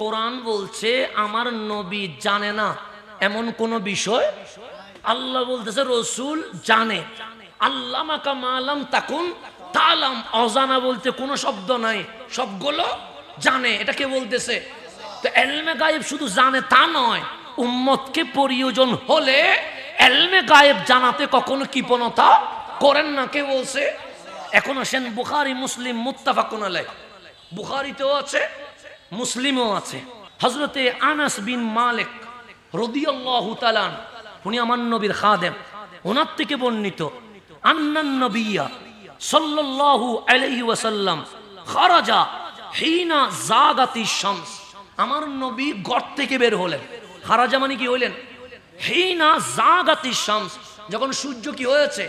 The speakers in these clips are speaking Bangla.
কোরআন বলছে আমার নবী জানে না এমন কোন বিষয়। আল্লাহ বলতেছে রসুল জানে। আল্লামাকা মালাম তাকুন তালাম, অজানা বলতে কোনো শব্দ নাই, সবগুলো জানে। এটা কে বলতেছে? তো ইলমে গায়েব শুধু জানে তা নয়, উম্মতকে প্রয়োজন হলে ইলমে গায়েব জানাতে কখনো কৃপণতা করেন না। কে বলছে? এখন আসেন বুখারী মুসলিম মুত্তাফাকুন আলাইহ, বুখারীতেও আছে মুসলিমেও আছে। হযরতে আনাস বিন মালিক রাদিয়াল্লাহু তাআলা, উনি আমার নবীর খাদেম, ওনার থেকে বর্ণিত আন্নান নবিয়্যা সাল্লাল্লাহু আলাইহি ওয়াসাল্লাম খারাজা হিনা জাগাতিশ শামস, আমার নবী গড় থেকে বের হলেন। খারাজা মানে কি হইলেন? হিনা জাগাতিশ শামস, যখন সূর্য কি হয়েছে?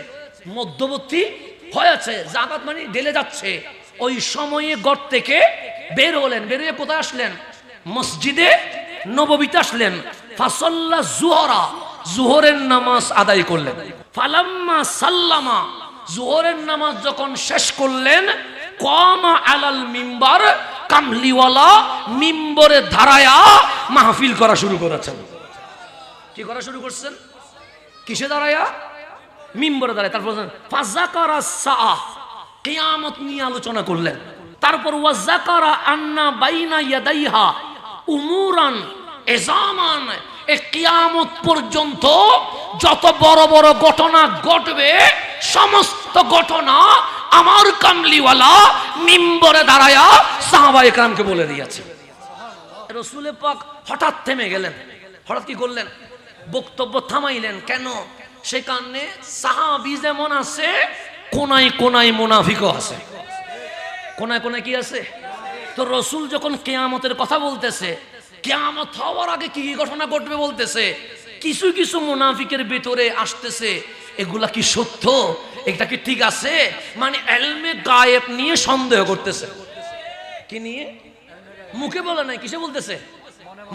মধ্যবর্তী হয়েছে। জাগাত মানে ঢেলে যাচ্ছে। ওই সময়ে গড় থেকে বের হলেন। বেরিয়ে কোথায় আসলেন? মসজিদে নববীতে আসলেন। ফাসাল্লা যুহরা, জোহরের নামাজ আদায় করলেন। ফালাম্মা সাল্লামা, জোহরের নামাজ যখন শেষ করলেন, কামা আলাল মিম্বার, কামলিওয়ালা মিম্বরে দাঁড়ায়া মাহফিল করা শুরু করেছেন। কি করা শুরু করছেন? কিসে দাঁড়ায়া? মিম্বরে দাঁড়ায়। তারপর ফাযাকারা সাআহ, কিয়ামত নিয়ে আলোচনা করলেন। তারপর ওয়াযাকারা আন্না বাইনা ইয়াদাইহা উমুরান ইজামান, এই কিয়ামত পর্যন্ত যত বড় বড় ঘটনা ঘটবে সমস্ত ঘটনা আমার কামলিওয়ালা মিম্বরে দাঁড়ায়া সাহাবায়ে কেরামকে বলে দিয়েছে। রাসূল পাক হঠাৎ থেমে গেলেন। হঠাৎ কি করলেন? বক্তব্য থামাইলেন। কেন? সেখানে সাহাবী যেমন আছে, কোনায় কোনায় মুনাফিকও আছে। কোনায় কোনায় কি আছে? তো রাসূল যখন কিয়ামতের কথা বলতেছে, কিয়ামত হওয়ার আগে কি কি ঘটনা ঘটবে বলতেছে, কিছু কিছু মুনাফিকের ভিতরে আসতেছে, এগুলা কি সত্য? এটা কি ঠিক আছে? মানে ইলমে গায়েব নিয়ে সন্দেহ করতেছে। কি নিয়ে? মুখে বলে নাই, কিসে বলতেছে?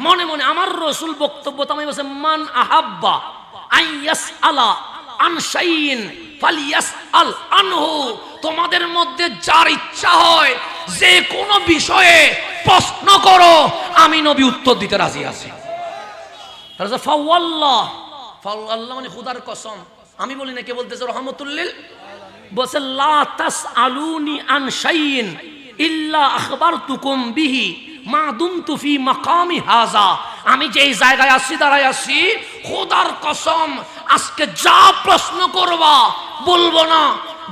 মনে মনে। আমার রাসূল বক্তব্য তামাই বলছে, মান আহাব্বা আইয়াস আলা আন শাইইন ফালিয়াসআল আনহু, তোমাদের মধ্যে যার ইচ্ছা হয় যে কোনো বিষয়ে প্রশ্ন করো, আমি নবী উত্তর দিতে রাজি আছি। ফাওয়াল্লাহ, ফাওয়াল্লাহ মানে খোদার কসম। আমি বলি না, কে বলতেছে? রহমাতুল্লিল বলছে, লা তাসআলুনি আন শাইইন ইল্লা আখবারতুকুম বিহি মা দুমতু ফি মাকামি হাযা, আমি যেই জায়গায় আছি দাঁড়ায় আছি, খোদার কসম আজকে যা প্রশ্ন করবা বলবো না,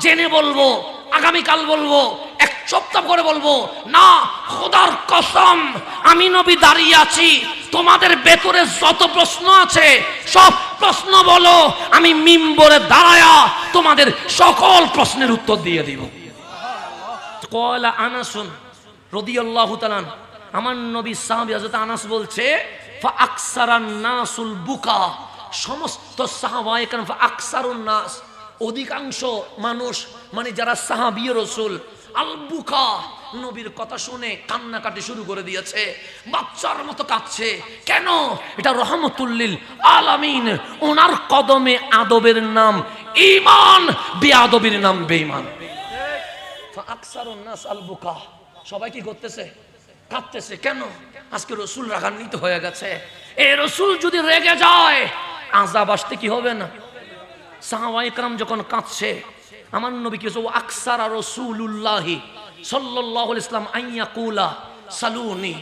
জেনে বলবো, আগামীকাল বলবো, এক সপ্তাহ করে বলবো না। খোদার কসম আমি নবী দাঁড়িয়ে আছি, তোমাদের ভেতরে যত প্রশ্ন আছে সব প্রশ্ন বলো, আমি মিম্বরে দাঁড়ায়া তোমাদের সকল প্রশ্নের উত্তর দিয়ে দিব। ক্বালা আনাসুন রাদিয়াল্লাহু তাআলা, আমার নবী সাহাবী হযরত আনাস বলছে, ফা আকসারান নাসুল বুকা, সমস্ত সাহাবায়ে কেরাম, ফা আকসারুন নাস, অধিকাংশ মানুষ মানে যারা সাহাবী রাসূল, আল বুকা, নবীর কথা শুনে কান্নাকাটি শুরু করে দিয়েছে, বাচ্চার মতো কাঁদছে। কেন? এটা রহমতুল্লিল আলামিন, ওনার কদমে আদবের নাম ঈমান, বেয়াদবির নাম বেঈমান। ফা আকসারুন নাস আল বুকা, সবাই কি করতেছে? কাঁদতেছে। কেন? আজকে রাসূল রাগান্বিত হয়ে গেছে। এই রাসূল যদি রেগে যায় আযাব আসতে কি হবে না? সাহাবায়ে কেরাম যখন কাঁদছে, আমার নবী কি বলছে, আকসারা রাসূলুল্লাহি সাল্লাল্লাহু আলাইহি ওয়াসাল্লাম আইয়াকুলা সালুনি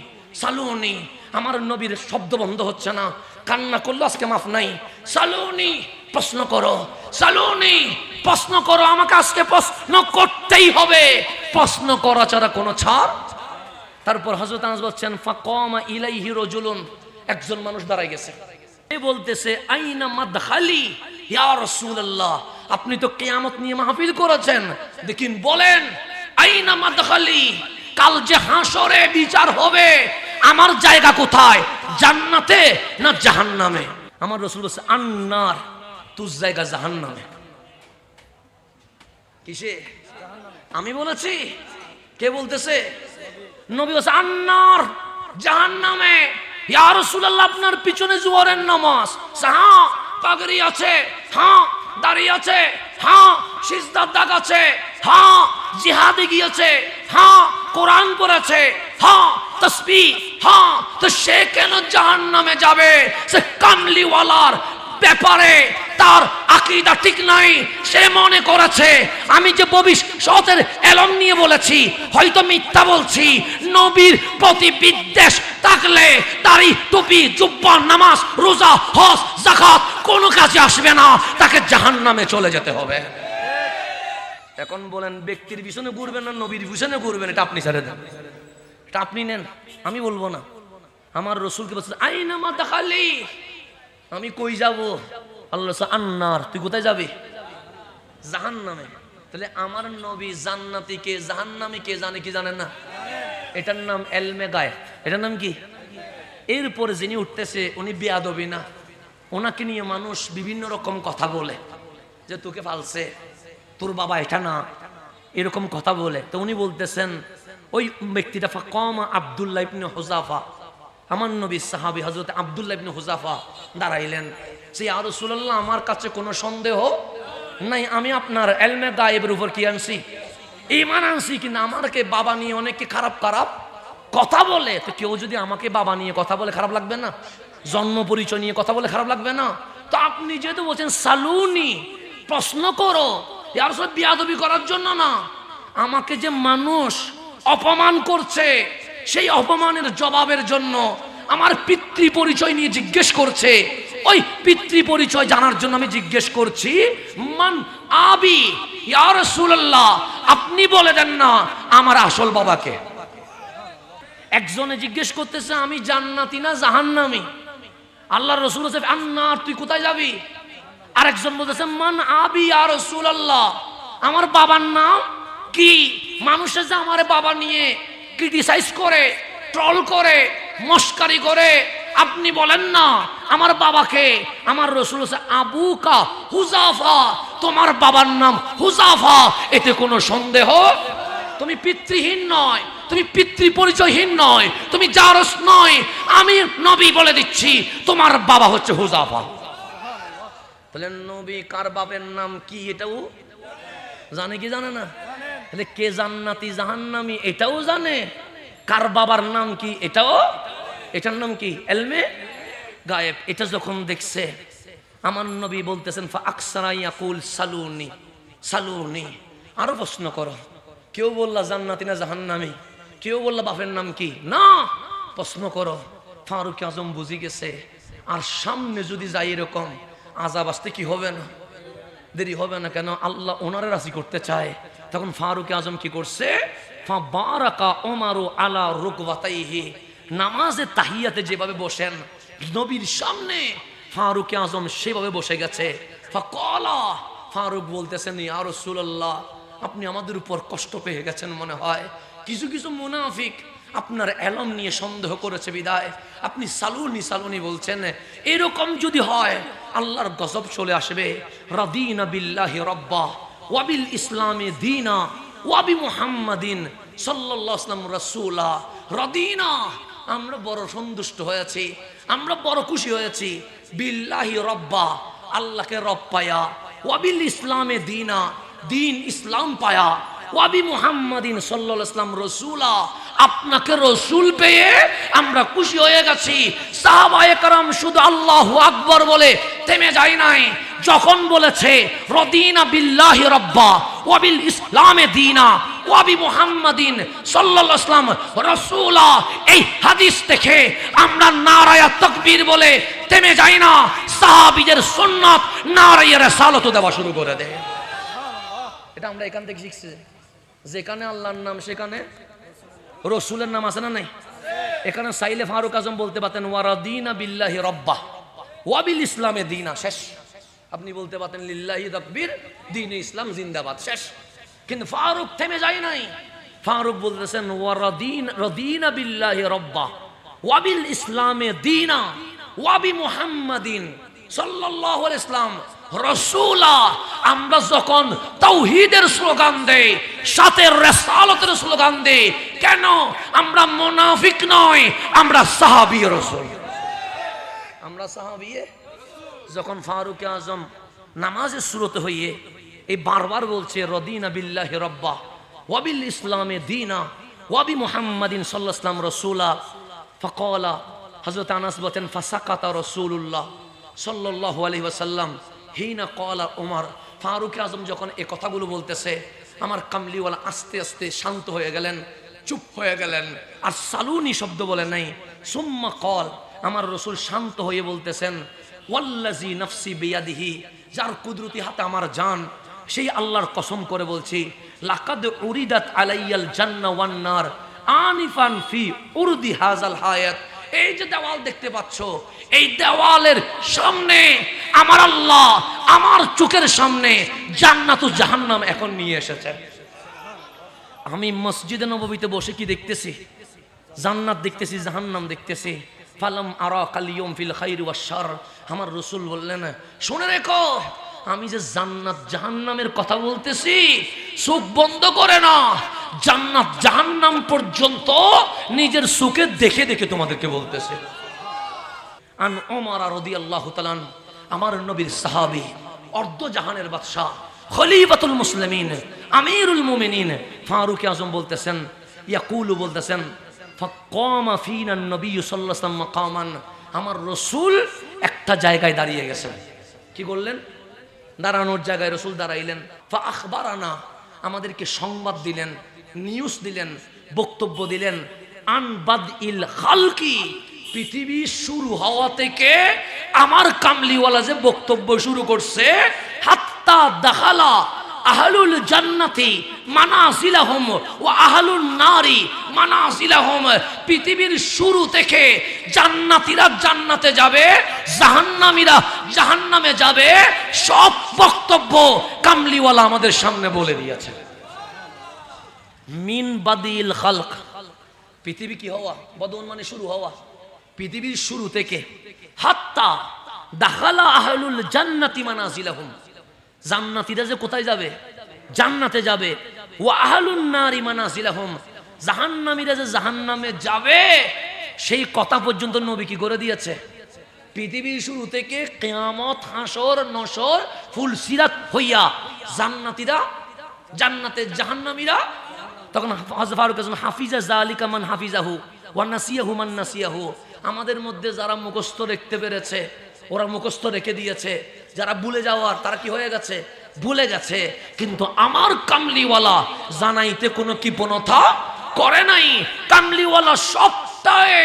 সালুনি, আমার নবীর শব্দ বন্ধ হচ্ছে না, কান্না করলো আজকে মাফ নাই। সালুনি, প্রশ্ন করো, সালুনি, প্রশ্ন করো, আমাকে আজকে প্রশ্ন করতেই হবে, প্রশ্ন করা ছাড়া কোনো ছাড়। তারপর হযরত আনাস বলছেন, ফাকামা ইলাইহি রাজুলুন, একজন মানুষ দাঁড়ায় গেছে। এ বলতেছে, আইনা মাদখালি ইয়া রাসূলুল্লাহ, আপনি তো কিয়ামত নিয়ে মাহফিল করেছেন, দেখেন বলেন আইনা মাদখালি, কাল যে হাসরে বিচার হবে আমার জায়গা কোথায়, জান্নাতে না জাহান্নামে? আমার রাসূল বলছে, আন্নার, তুর জায়গা জাহান্নামে। কিসে? আমি বলেছি? কে বলতেছে? নবী বলছে, আন্নার, জাহান্নামে। ইয়া রাসূলুল্লাহ, আপনার পিছনে জোহরের নামাজ, হ্যাঁ পাগড়ি আছে, হ্যাঁ দাড়ি আছে, হ্যাঁ সিজদার দাগ আছে, হ্যাঁ জিহাদে গিয়েছে, হ্যাঁ কোরআন পড়েছে, হ্যাঁ তাসবিহ, হ্যাঁ সে কেন জাহান্নামে যাবে? সে কামলিওয়ালার ব্যাপারে তার আকীদা ঠিক নাই। সে মনে করেছে আমি যে ভবিষ্যতের এলম নিয়ে বলেছি, হয়তো মিথ্যা বলছি। নবীর প্রতি বিদ্বেষ থাকলে দাড়ি, টুপি, জুব্বা, নামাজ, রোজা, হজ, যাকাত কোনো কাজে আসবে না, তাকে জাহান্নামে চলে যেতে হবে। এখন বলেন ব্যক্তির পিছনে ঘুরবেন না নবীর পিছনে ঘুরবেন? এটা আপনি ছেড়ে দেন, এটা আপনি নেন, আমি বলবো না। আমার রসুলকে বলছে আইনা মা দাখালি, আমি কই যাব? আল্লাহ আন্নার, তুই কোথায় যাবি? জাহান্নামে। তাহলে আমার নবী জান্নাতি কে জাহান্নামী কে জানে কি জানেন না? এটার নাম এলমে গায়েব। এটার নাম কি? এরপরে যিনি উঠতেছে উনি বেয়াদবি না, ওনাকে নিয়ে মানুষ বিভিন্ন রকম কথা বলে, যে তোকে ফালছে, তোর বাবা এটা না, এরকম কথা বলে। তো উনি বলতেছেন ওই ব্যক্তিটা ফাকামা আব্দুল্লাহ ইবনে হুযাফা, আমার নবী সাহাবী হযরত আব্দুল্লাহ ইবনে হুযাফা দাঁড়াইলেন। সে ইয়া রাসূলুল্লাহ, আমার কাছে কোনো সন্দেহ নাই, আমি আপনার ইলমে গায়েবের উপর কি আনছি? ঈমান আনছি। কিন্তু আমাকে বাবা নিয়ে অনেকে খারাপ খারাপ কথা বলে। তো কেউ যদি আমাকে বাবা নিয়ে কথা বলে খারাপ লাগবে না? জন্ম পরিচয় নিয়ে কথা বলে খারাপ লাগবে না? তো আপনি যেহেতু বলছেন সালুনি, প্রশ্ন করো, ইয়া রাসূল বিয়াদবি করার জন্য না, আমাকে যে মানুষ অপমান করছে সেই অপমানের জবাবের জন্য আমার পিতৃ পরিচয় নিয়ে জিজ্ঞেস করছে, ওই পিতৃ পরিচয় জানার জন্য আমি জিজ্ঞেস করছি মান আবি ইয়া রাসূলুল্লাহ, আপনি বলে দেন না আমার আসল বাবাকে। একজনে জিজ্ঞেস করতেছে আমি জান্নাতি না জাহান্নামী? আল্লাহর রাসূল বলেছে আন্নার, তুই কোথায় যাবি? আরেকজন বলতেছে মান আবি ইয়া রাসূলুল্লাহ, আমার বাবার নাম কি? মানুষে যে আমার বাবা নিয়ে ক্রিটিসাইজ করে, ট্রল করে, মস্কারি করে, আপনি বলেন না আমার বাবাকে। আমার রাসূল বলেছে আবুকা হুযাফা, তোমার বাবার নাম হুযাফা, এতে কোনো সন্দেহ? তুমি পিতৃহীন নয়, তুমি পিতৃ পরিচয়হীন নয়, তুমি জারস নয়। আমি নবী বলে দিচ্ছি তোমার বাবা হচ্ছে হুযাফা। তাহলে নবী কার বাপের নাম কি এটাও জানে কি জানে না? তাহলে কে জান্নাতি জাহান্নামী এটাও জানে, কার বাবার নাম কি এটাও, এটার নাম কি? ইলমে গায়েব। এটা যখন দেখছে আমার নবী বলতেছেন ফা আকসারা ইয়াকুল সালুনি সালুনি, আরো প্রশ্ন করো। কেউ বললা জান্নাতি না জাহান্নামী, কেউ বললা বাপের নাম কি, না প্রশ্ন করো। ফারুক আজম বুঝি গেছে আর সামনে যদি যাই এরকম আযাব আসতে কি হবে না, দেরি হবে না। কেন? আল্লাহ ওনারে রাজি করতে চায়। তখন ফারুক আজম কি করছে? ফাবারাকা ওমারু আলা রুকবাতাইহি, নামাজে তাহিয়াতে যেভাবে বসেন নবীর সামনে ফারুক আজম সেভাবে বসে গেছে। ফাকালা, ফারুক বলতেছেন ইয়া রাসূলুল্লাহ, আপনি আমাদের উপর কষ্ট পেয়ে গেছেন মনে হয়। কিছু কিছু মুনাফিক আপনার এলম নিয়ে সন্দেহ করেছে বিদায় আপনি সালুনি সালুনি বলছেন। এরকম যদি হয় আল্লাহর গজব চলে আসবে। রাদিনা বিল্লাহি রাব্বা ওয়া বিল ইসলামি দীনা ওয়া বি মুহাম্মাদিন সাল্লাল্লাহু আলাইহি ওয়াসাল্লাম রাসূলা। রাদিনা, আমরা বড় সন্তুষ্ট হয়েছি, আমরা বড় খুশি হয়েছি। বিল্লাহি রাব্বা, আল্লাহকে রব পায়া, ওয়া বিল ইসলামে দীনা, দিন ইসলাম পায়া, ওয়াবি মুহাম্মাদিন সাল্লাল্লাহু আলাইহি ওয়াসাল্লাম রাসূলা, আপনাকে রাসূল পেয়ে আমরা খুশি হয়ে গেছি। সাহাবায়ে কেরাম শুধু আল্লাহু আকবার বলে থেমে যায় নাই, যখন বলেছে রাদিনা বিল্লাহি রাব্বা ওয়া বিল ইসলামে দীনা ওয়া বি মুহাম্মাদিন সাল্লাল্লাহু আলাইহি ওয়াসাল্লাম রাসূলা, এই হাদিস দেখে আমরা নারায়ে তাকবীর বলে থেমে যাই না, সাহাবীদের সুন্নাত নারায়ে রিসালাত দেওয়া শুরু করে দেয়। এটা আমরা এখান থেকে শিখছি। যেখানে আল্লাহর নাম সেখানে রসুলের নাম আছে না নাই? এখানে সাইলে ফারুক আজম বলতে পারতেন ওয়ারাদিনা বিল্লাহি রাব্বা ওয়া বিল ইসলামে দীনা, শেষ। আপনি বলতে পারতেন লিল্লাহি তাকবীর, দ্বীন ইসলাম জিন্দাবাদ, শেষ। কিন্তু ফারুক থেমে যায় নাই। ফারুক বলতেছেন ওয়ারাদিনা বিল্লাহি রাব্বা ওয়া বিল ইসলামে দীনা ওয়া বি মুহাম্মাদিন সাল্লাল্লাহু আলাইহি ওয়াসাল্লাম রাসূলা। আমরা যখন তাওহীদের স্লোগান দেই, সাথে রিসালাতের স্লোগান দেই, কেন? আমরা মুনাফিক নয়, আমরা সাহাবী রাসূল, আমরা সাহাবী। যখন ফারুক আজম নামাজের শুরুতে হইয়ে এই বারবার বলছে রাদিনা বিল্লাহি রাব্বা ওয়া বিল ইসলামে দীনা ওয়া বি মুহাম্মাদিন সাল্লাল্লাহু আলাইহি ওয়াসাল্লাম রাসূলা, ফাকালা, হযরত আনাস বলেন ফাসাকাতা রাসূলুল্লাহ সাল্লাল্লাহু আলাইহি ওয়াসাল্লাম হিনা ক্বালা উমর, ফারুক আজম যখন এই কথাগুলো বলতেছে আমার কামলিওয়ালা আস্তে আস্তে শান্ত হয়ে গেলেন, চুপ হয়ে গেলেন, আর সালুনি শব্দ বলে নাই। সুম্মা ক্বাল, আমার রাসূল শান্ত হয়ে বলতেছেন ওয়াল্লাযী নাফসি বিয়াদিহি, যার কুদরতি হাতে আমার জান, সেই আল্লাহর কসম করে বলছি লাকাদ উরিদাত আলাইয়াল জান্নাহ ওয়ান নার আনিফান ফি উরদি হাযাল হায়াত। এই যে দেওয়াল দেখতে পাচ্ছ, এই দেওয়ালের সামনে আমার আল্লাহ আমার চোখের সামনে জান্নাত ও জাহান্নাম এখন নিয়ে এসেছে। আমি মসজিদে নববীতে বসে কি দেখতেছি? জান্নাত দেখতেছি, জাহান্নাম দেখতেছি। ফালাম আরা কালিয়ুম ফিল খাইর ওয়াশ শার। আমার রাসূল বললেন শুনে রেখো, আমি যে জান্নাত জাহান্নামের কথা বলতেছি চোখ বন্ধ করে না, জান্নাত জাহান্নাম পর্যন্ত নিজের চোখে দেখে দেখে তোমাদেরকে বলতেছে। আন ওমর রাদিয়াল্লাহু তাআলা, আমার নবীর সাহাবী, অর্ধ জাহানের বাদশা, খলিফাতুল মুসলিমিন, আমিরুল মুমিনিন ফারুক আজম বলতেছেন, ইয়াকুলু বলতেছেন ফাকামা ফিনা নবী সাল্লাল্লাহু আলাইহি ওয়াসাল্লাম মাকামান, আমার রাসূল একটা জায়গায় দাঁড়িয়ে গেছেন। কি করলেন? দাঁড়ানোর জায়গায় রাসূল দাঁড়াইলেন। ফা আখবারানা, আমাদেরকে সংবাদ দিলেন, নিউজ দিলেন, বক্তব্য দিলেন। আন বাদইল খালকি, পৃথিবী শুরু হওয়া থেকে আমার কামলিওয়ালা যে বক্তব্য শুরু করছে, হাত্তা দাখালা আহলুল জান্নাতি মানাজিলাহুম ওয়া আহলুন নারি মানাজিলাহুম, পৃথিবীর শুরু থেকে জান্নাতীরা জান্নাতে যাবে, জাহান্নামীরা জাহান্নামে যাবে, সব বক্তব্য কামলিওয়ালা আমাদের সামনে বলে দিয়েছে। মিন বাদিল খালক, পৃথিবী কি হওয়া, বদন মানে শুরু হওয়া, পৃথিবীর শুরু থেকে হাত্তা দাখালা আহলুল জান্নাতি মানাজিলাহুম, জান্নাতীরা যে কোথায় যাবে? জান্নাতে যাবে। ওয়া আহলুন নারি মানাজিলাহুম, জাহান্নামীরা যে জাহান্নামে যাবে, সেই কথা পর্যন্ত নবী কি করে দিয়েছে? পৃথিবীর শুরু থেকে কিয়ামত, হাসর, নসর, ফুলসিরাত হইয়া জান্নাতীরা জান্নাতে, জাহান্নামীরা তখন ফারুক আজম হাফিজা যালিকা মান হাফিজাহু ওয়া নাসিয়াহু মান নাসিয়াহু, আমাদের মধ্যে যারা মুখস্থ রাখতে পেরেছে ওরা মুখস্থ রেখে দিয়েছে, যারা ভুলে যাওয়ার তারা কি হয়ে গেছে? ভুলে গেছে। কিন্তু আমার কামলিওয়ালা জানাইতে কোনো কৃপণতা করে নাই, কামলিওয়ালা সবটাই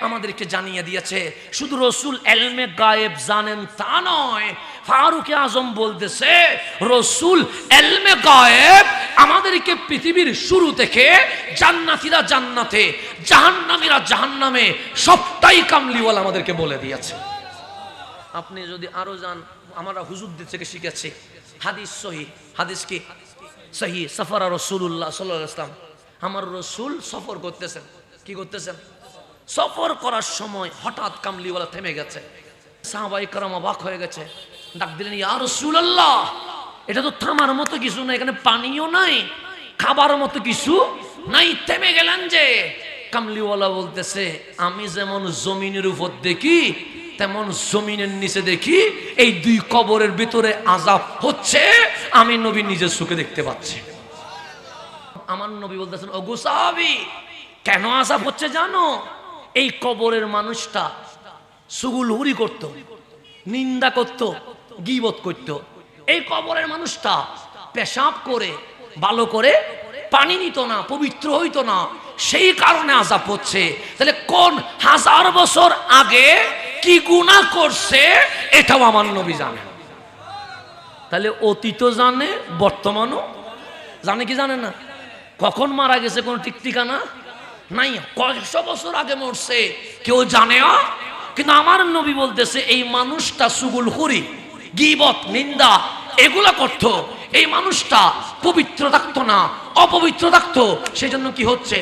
আমাদেরকে জানিয়ে দিয়েছে। শুধু রাসূল ইলমে গায়েব জানেন তা নয়, ফারুক আজম বলতেছে রাসূল ইলমে গায়েব আমাদেরকে পৃথিবীর শুরু থেকে জান্নাতীরা জান্নাতে, জাহান্নামীরা জাহান্নামে, সবটাই কামলিওয়ালা আমাদেরকে বলে দিয়েছে। আপনি যদি আরো যান, আমরা হুজুরদের থেকে শিখেছি হাদিস সহিহ, হাদিস কি সহিহ, সফরা রাসূলুল্লাহ সাল্লাল্লাহু আলাইহি ওয়াসাল্লাম, আমার রাসূল সফর করতেছেন। কি করতেছেন? সফর করার সময় হঠাৎ কামলিওয়ালা থেমে গেছে। সাহাবায়ে কেরাম অবাক হয়ে গেছে, ডাক দিলেন ইয়া রাসূলুল্লাহ, এটা তো থামার মতো কিছু না, এখানে পানিও নাই, খাবার মতো কিছু নাই, থেমে গেলেন যে? কামলিওয়ালা বলতেছে আমি যেমন জমিনের উপর দেখি তেমন জমিনের নিচে দেখি, এই দুই কবরের ভিতরে আযাব হচ্ছে, আমি নবী নিজের চোখে দেখতে পাচ্ছি। আমার নবী বলতেছেন ওগো সাহাবী, কেন আযাব হচ্ছে জানো? এই কবরের মানুষটা সুগুলহুরি করত, নিন্দা করত, গীবত করত। এই কবরের মানুষটা পেশাব করে ভালো করে পানি নিত না, পবিত্র হইতো না, সেই কারণে আযাব হচ্ছে। তাহলে কোন 1000 বছর আগে কি গুনাহ করছে এটাও আমার নবী জানে। তাহলে অতীত জানে, বর্তমানও জানে। কি জানে না? কখন মারা গেছে কোন ঠিক ঠিকানা নাই, কয়শো বছর আগে মরছে কেউ জানে না। কিন্তু আমার নবী বলতেছে এই মানুষটা সুগুলখুরি, গীবত, নিন্দা এগুলা করতো, এই মানুষটা পবিত্র থাকতো না, অপবিত্র থাকতো, সেজন্য কি হচ্ছে?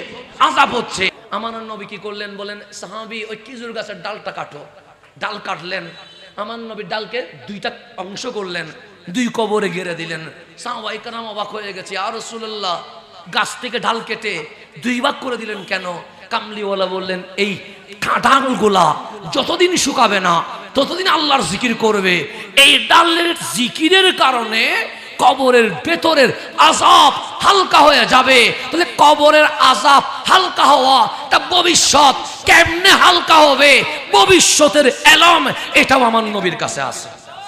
আযাব হচ্ছে। আমার নবী কি করলেন বলেন? সাহাবী ওই খেজুর গাছের ডালটা কাটো, ডাল কাটলেন, আমার নবী ডালকে দুইটা অংশ করলেন, দুই কবরে ঘিরে দিলেন। সাহাবায়ে কেরাম অবাক হয়ে গেছে, ইয়া রাসূলুল্লাহ, গাছ থেকে ডাল কেটে দুই ভাগ করে দিলেন কেন? কামলিওয়ালা বললেন এই ডালগুলা যতদিন শুকাবে না ততদিন আল্লাহর জিকির করবে, এই ডালের জিকিরের কারণে কবরের ভেতরের আযাব হালকা হয়ে যাবে। তাহলে কবরের আযাব হালকা হওয়া তা ভবিষ্যৎ কেমনে হালকা হবে, ভবিষ্যতের এলম এটাও আমার নবীর কাছে আছে।